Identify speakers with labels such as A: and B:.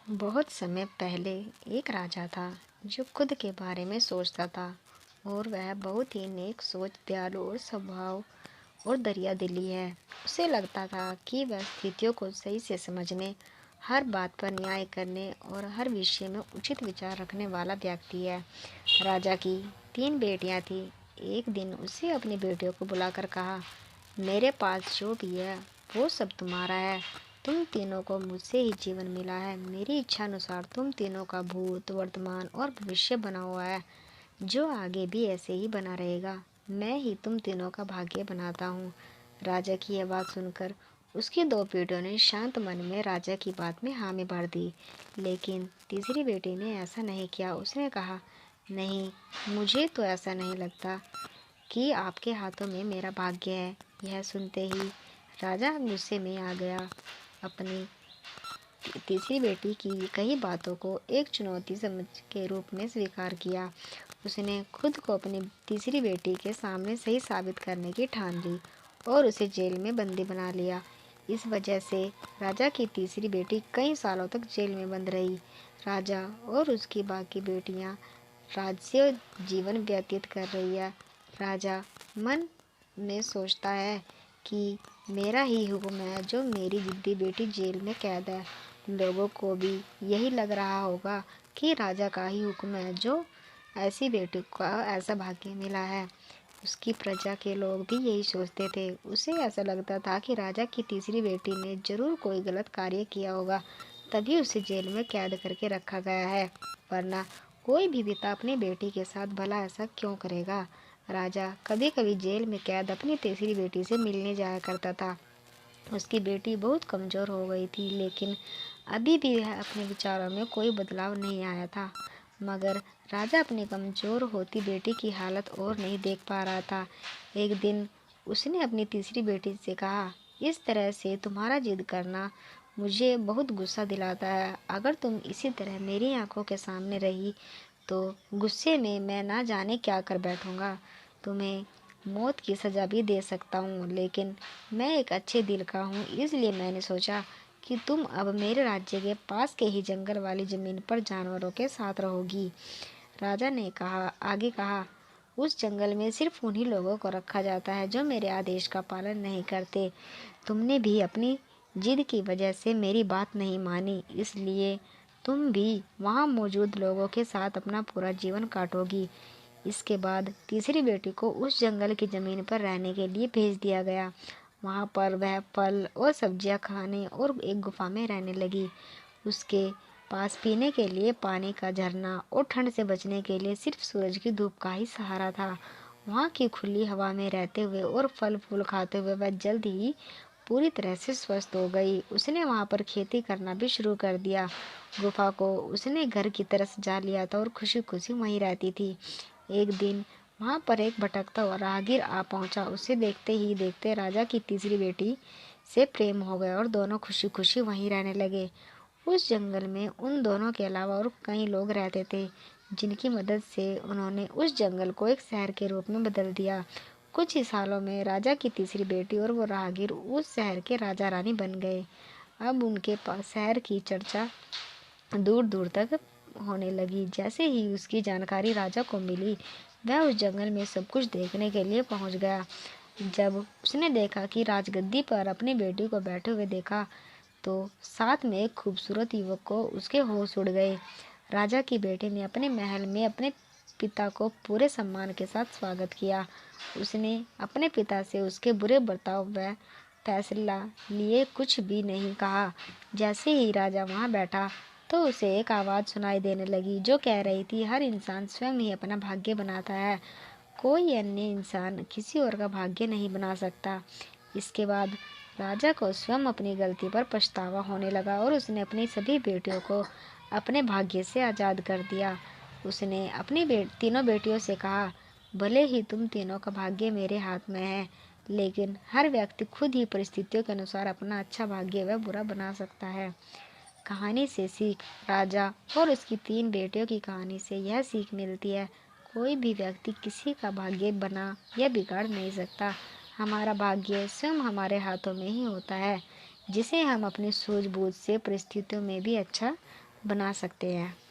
A: बहुत समय पहले एक राजा था जो खुद के बारे में सोचता था और वह बहुत ही नेक सोच, दयालु और स्वभाव और दरिया दिली है। उसे लगता था कि वह स्थितियों को सही से समझने, हर बात पर न्याय करने और हर विषय में उचित विचार रखने वाला व्यक्ति है। राजा की 3 बेटियां थीं। एक दिन उसे अपनी बेटियों को बुलाकर कहा, मेरे पास जो भी है वो सब तुम्हारा है। तुम तीनों को मुझसे ही जीवन मिला है। मेरी इच्छा अनुसार तुम तीनों का भूत, वर्तमान और भविष्य बना हुआ है, जो आगे भी ऐसे ही बना रहेगा। मैं ही तुम तीनों का भाग्य बनाता हूँ। राजा की यह बात सुनकर उसकी 2 बेटियों ने शांत मन में राजा की बात में हामी भर दी। लेकिन तीसरी बेटी ने ऐसा नहीं किया। उसने कहा, नहीं, मुझे तो ऐसा नहीं लगता कि आपके हाथों में मेरा भाग्य है। यह सुनते ही राजा गुस्से में आ गया। अपनी तीसरी बेटी की कई बातों को एक चुनौती समझ के रूप में स्वीकार किया। उसने खुद को अपनी तीसरी बेटी के सामने सही साबित करने की ठान ली और उसे जेल में बंदी बना लिया। इस वजह से राजा की तीसरी बेटी कई सालों तक जेल में बंद रही। राजा और उसकी बाकी बेटियां राज्य जीवन व्यतीत कर रही है। राजा मन में सोचता है कि मेरा ही हुक्म है जो मेरी जिद्दी बेटी जेल में कैद है। लोगों को भी यही लग रहा होगा कि राजा का ही हुक्म है जो ऐसी बेटी को ऐसा भाग्य मिला है। उसकी प्रजा के लोग भी यही सोचते थे। उसे ऐसा लगता था कि राजा की तीसरी बेटी ने जरूर कोई गलत कार्य किया होगा, तभी उसे जेल में कैद करके रखा गया है। वरना कोई भी पिता अपनी बेटी के साथ भला ऐसा क्यों करेगा। राजा कभी कभी जेल में कैद अपनी तीसरी बेटी से मिलने जाया करता था। उसकी बेटी बहुत कमज़ोर हो गई थी, लेकिन अभी भी वह अपने विचारों में कोई बदलाव नहीं आया था। मगर राजा अपनी कमज़ोर होती बेटी की हालत और नहीं देख पा रहा था। एक दिन उसने अपनी तीसरी बेटी से कहा, इस तरह से तुम्हारा जिद करना मुझे बहुत गुस्सा दिलाता है। अगर तुम इसी तरह मेरी आंखों के सामने रही तो गुस्से में मैं ना जाने क्या कर बैठूंगा। तुम्हें मौत की सज़ा भी दे सकता हूँ, लेकिन मैं एक अच्छे दिल का हूँ, इसलिए मैंने सोचा कि तुम अब मेरे राज्य के पास के ही जंगल वाली ज़मीन पर जानवरों के साथ रहोगी। राजा ने आगे कहा, उस जंगल में सिर्फ उन्हीं लोगों को रखा जाता है जो मेरे आदेश का पालन नहीं करते। तुमने भी अपनी जिद की वजह से मेरी बात नहीं मानी, इसलिए तुम भी वहाँ मौजूद लोगों के साथ अपना पूरा जीवन काटोगी। इसके बाद तीसरी बेटी को उस जंगल की ज़मीन पर रहने के लिए भेज दिया गया। वहाँ पर वह फल और सब्जियाँ खाने और एक गुफा में रहने लगी। उसके पास पीने के लिए पानी का झरना और ठंड से बचने के लिए सिर्फ सूरज की धूप का ही सहारा था। वहाँ की खुली हवा में रहते हुए और फल फूल खाते हुए वह जल्द ही पूरी तरह से स्वस्थ हो गई। उसने वहाँ पर खेती करना भी शुरू कर दिया। गुफा को उसने घर की तरह सजा लिया था और खुशी खुशी वहीं रहती थी। एक दिन वहाँ पर एक भटकता हुआ राहगीर आ पहुँचा। उसे देखते ही देखते राजा की तीसरी बेटी से प्रेम हो गया और दोनों खुशी खुशी वहीं रहने लगे। उस जंगल में उन दोनों के अलावा और कई लोग रहते थे, जिनकी मदद से उन्होंने उस जंगल को एक शहर के रूप में बदल दिया। कुछ ही सालों में राजा की तीसरी बेटी और वो राहगीर उस शहर के राजा रानी बन गए। अब उनके पास शहर की चर्चा दूर दूर तक होने लगी। जैसे ही उसकी जानकारी राजा को मिली, वह उस जंगल में सब कुछ देखने के लिए पहुंच गया। जब उसने देखा कि राजगद्दी पर अपनी बेटी को बैठे हुए देखा, तो साथ में एक खूबसूरत युवक को उसके होश उड़ गए। राजा की बेटी ने अपने महल में अपने पिता को पूरे सम्मान के साथ स्वागत किया। उसने अपने पिता से उसके बुरे बर्ताव व फैसला लिए कुछ भी नहीं कहा। जैसे ही राजा वहाँ बैठा, तो उसे एक आवाज़ सुनाई देने लगी जो कह रही थी, हर इंसान स्वयं ही अपना भाग्य बनाता है, कोई अन्य इंसान किसी और का भाग्य नहीं बना सकता। इसके बाद राजा को स्वयं अपनी गलती पर पछतावा होने लगा और उसने अपनी सभी बेटियों को अपने भाग्य से आज़ाद कर दिया। उसने अपनी तीनों बेटियों से कहा, भले ही तुम तीनों का भाग्य मेरे हाथ में है, लेकिन हर व्यक्ति खुद ही परिस्थितियों के अनुसार अपना अच्छा भाग्य व बुरा बना सकता है। कहानी से सीख। राजा और उसकी 3 बेटियों की कहानी से यह सीख मिलती है, कोई भी व्यक्ति किसी का भाग्य बना या बिगाड़ नहीं सकता। हमारा भाग्य स्वयं हमारे हाथों में ही होता है, जिसे हम अपनी सूझबूझ से परिस्थितियों में भी अच्छा बना सकते हैं।